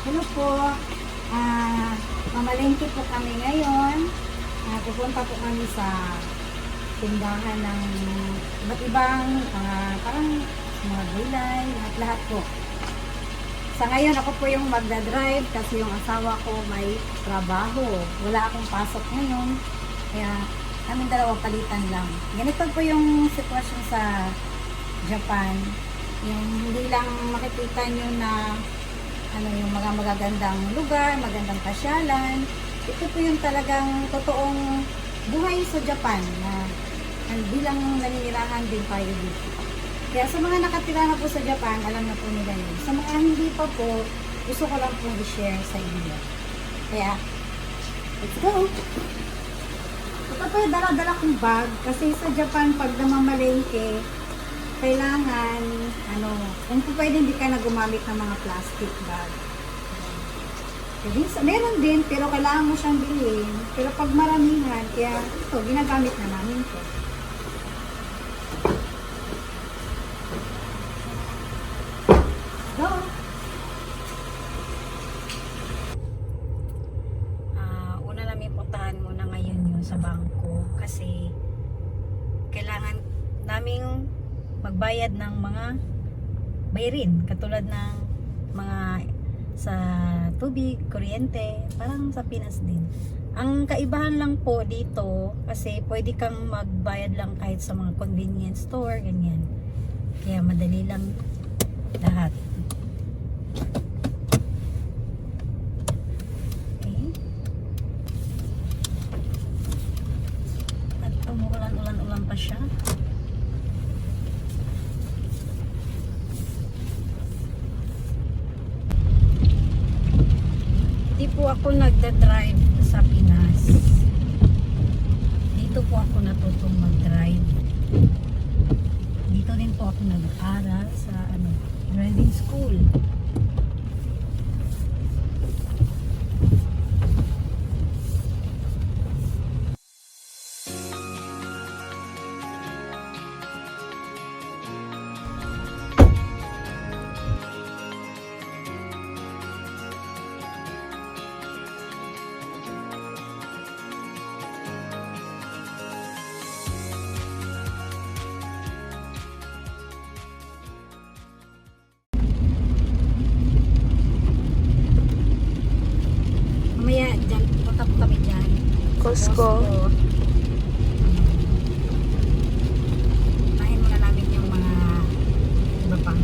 Hello po. Mamalengke po kami ngayon. Pupunta po kami sa tindahan ng iba't ibang parang mga gulay at lahat po. Sa ngayon ako po yung magdadrive kasi yung asawa ko may trabaho. Wala akong pasok ngayon. Kaya kaming dalawa palitan lang. Ganito po yung sitwasyon sa Japan. Yung hindi lang makikita nyo na yung mga magagandang lugar, magandang pasyalan. Ito po yung talagang totoong buhay sa Japan na bilang naninirahan din tayo dito. Kaya sa mga nakatira na po sa Japan, alam na po nila yun. Sa mga hindi pa po, gusto ko lang pong i-share sa inyo. Kaya, let's go! Ito po yung dala-dala kong bag kasi sa Japan, pag namamalengke, kailangan, kung pwede hindi ka na gumamit ng mga plastic bag. Meron din, pero kailangan mo siyang bilhin. Pero pag maramihan, kaya ito, ginagamit na namin ito. Go! Una namin puntahan muna ngayon yung sa bangko kasi kailangan naming magbayad ng mga bayarin katulad ng mga sa tubig, kuryente, parang sa Pinas din. Ang kaibahan lang po dito kasi pwede kang magbayad lang kahit sa mga convenience store, ganyan. Kaya madali lang lahat. Okay. At umuulan-ulan pa siya. Hindi po ako nagda-drive sa Pinas. Dito po ako natutong mag-drive. Dito din po ako nag-aral sa driving school. Mamaya dyan, punta po kami dyan. Costco. Tahin muna namin yung mga iba pang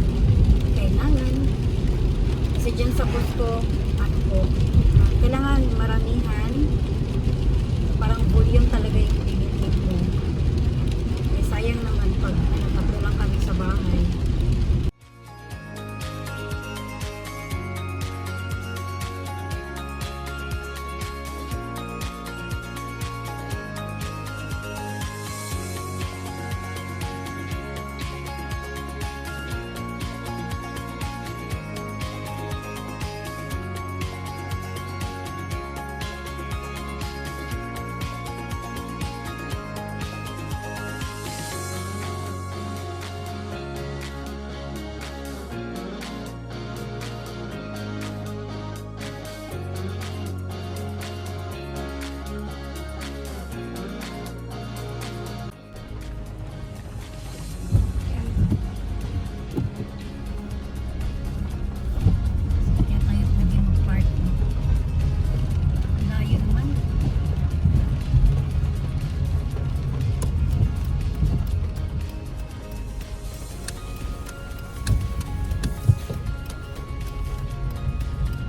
kailangan. Kasi dyan sa Costco, kailangan maramihan. Parang volume talaga yung pilitin mo. Eh, sayang naman pag nakatulang kami sa bahay. Kaya tayo pwede mag-park. Layo naman.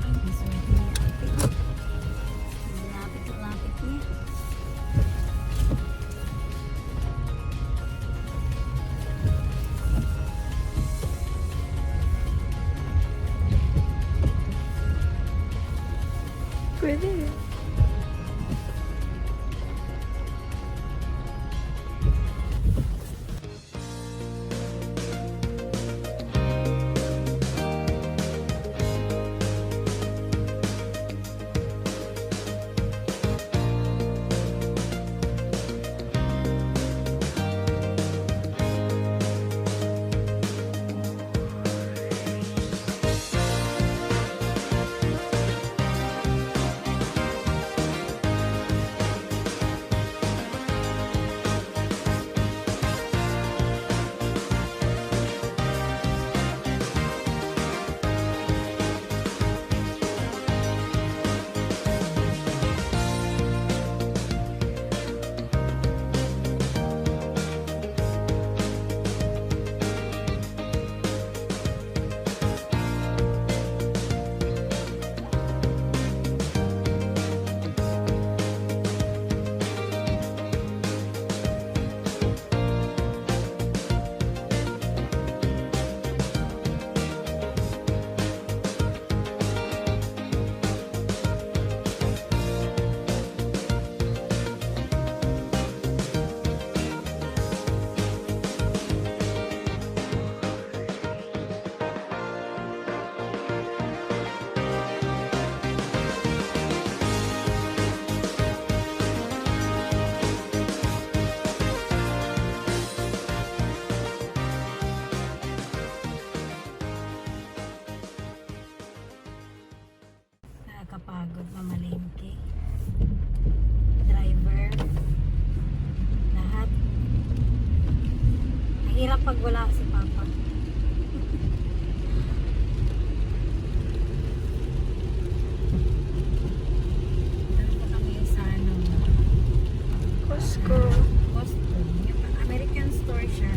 Ay, diswerte ni ate. Lapit-lapit niya. Pwede. nakakapagod na malengke. Driver, lahat. Mahirap pag wala si Papa. Dito pa kami sa Costco. Costco. Yung American store siya.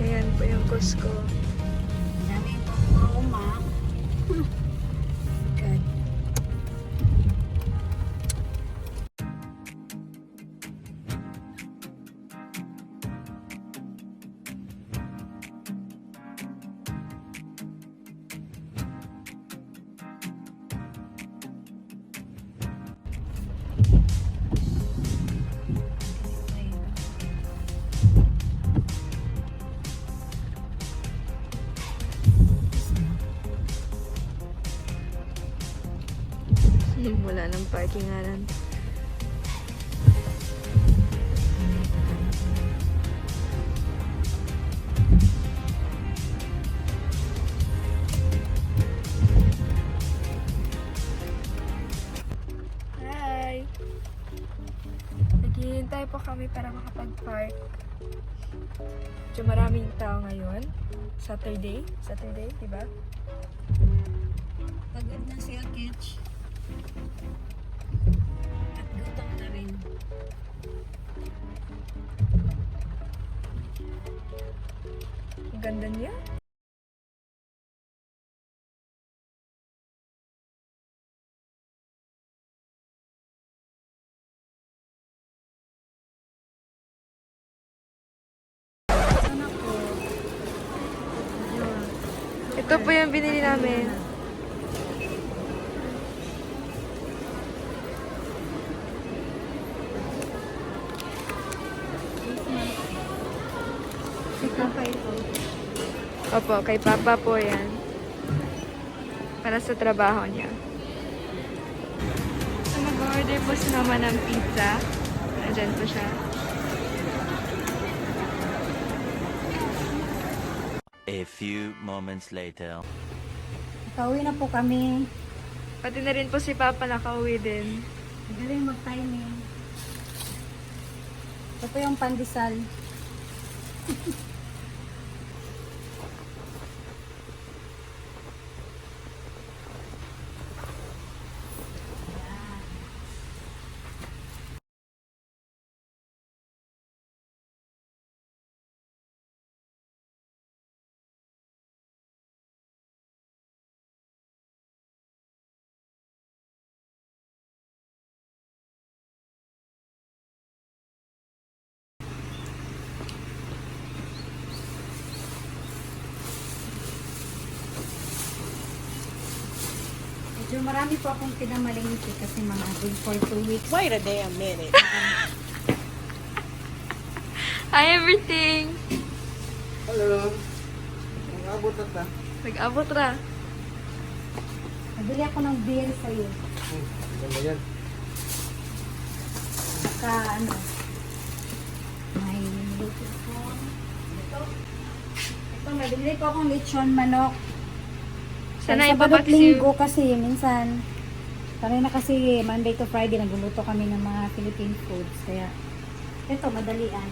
Ayan po yung Costco. Dami pong Roma. Good. Wala ng parkinganan. Hi! Naghihintay po kami para makapag-park. Medyo maraming tao ngayon. Saturday, diba? Pagod na si Akech. At gutom na rin. Ang ganda niya. Sana po. Ito po yung binili namin. Si Papa ito. Opo, kay Papa po yan. Para sa trabaho niya. So, mag-order po si Mama ng pizza. Andyan po siya. A few moments later. Nakauwi na po kami. Pati na rin po si Papa nakauwi din. Magaling mag-timing. Ito po yung pandesal. Medyo marami po akong pinamalingki kasi mga good for 2 weeks. Wait a damn minute. Hi, everything! Hello. Ang abot na ta. Nag-abot ra. Nabili ako ng beer sa'yo. Ganda yan. Saka ano, may niluto ko. Ito, may binili ko akong lechon manok. Sana Sabado at ipapaksiw. linggo kasi minsan, sanay na kasi Monday to Friday nagluluto kami ng mga Philippine foods. Kaya, ito, madalian.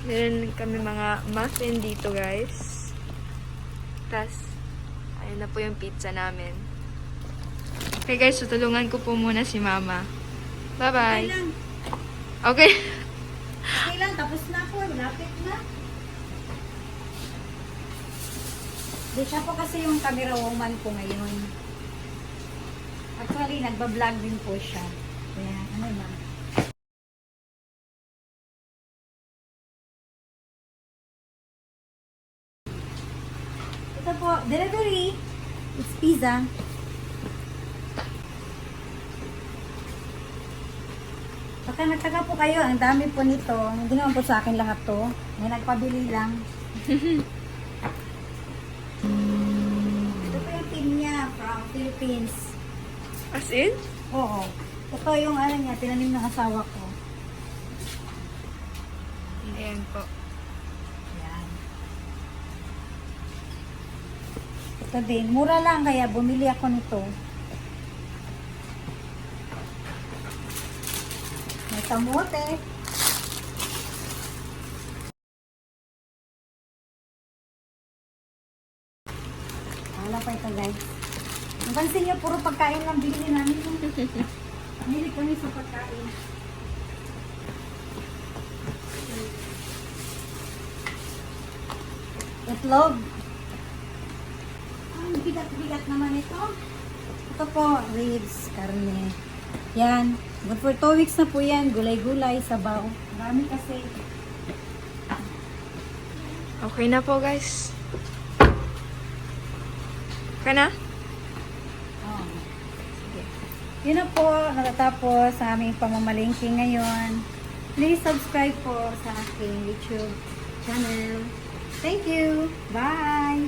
Meron kami mga muffin dito, guys. Tapos, ayun na po yung pizza namin. Okay, guys, tutulungan ko po muna si Mama. Okay Bye-bye. lang. Okay. Okay lang, tapos na ako. Lapit na. Di siya po kasi yung camera woman ko ngayon. Actually, nagbablog din po siya. Kaya, ano lang. Ito po, delivery. It's pizza. Baka nagtaka po kayo, ang dami po nito. Hindi naman po sa akin lahat to. May nagpabili lang. Ito po yung team niya from Philippines. As in? Oo. Ito yung ano niya, tinanim ng asawa ko. Ayan po. Yan. Ito din. Mura lang kaya bumili ako nito. May kamote. Wala pa ito guys. Napansin niyo, puro pagkain lang bili namin. Bili kami sa pagkain. Itlog. Ang bigat-bigat naman ito. Ito po, ribs, karne. Yan. Good for 2 weeks na po yan. Gulay-gulay, sabaw. Marami kasi. Okay na po, guys. Okay na? Oh. Sige. Yun na po, natatapos sa aming pamamalingki ngayon. Please subscribe po sa aking YouTube channel. Thank you. Bye.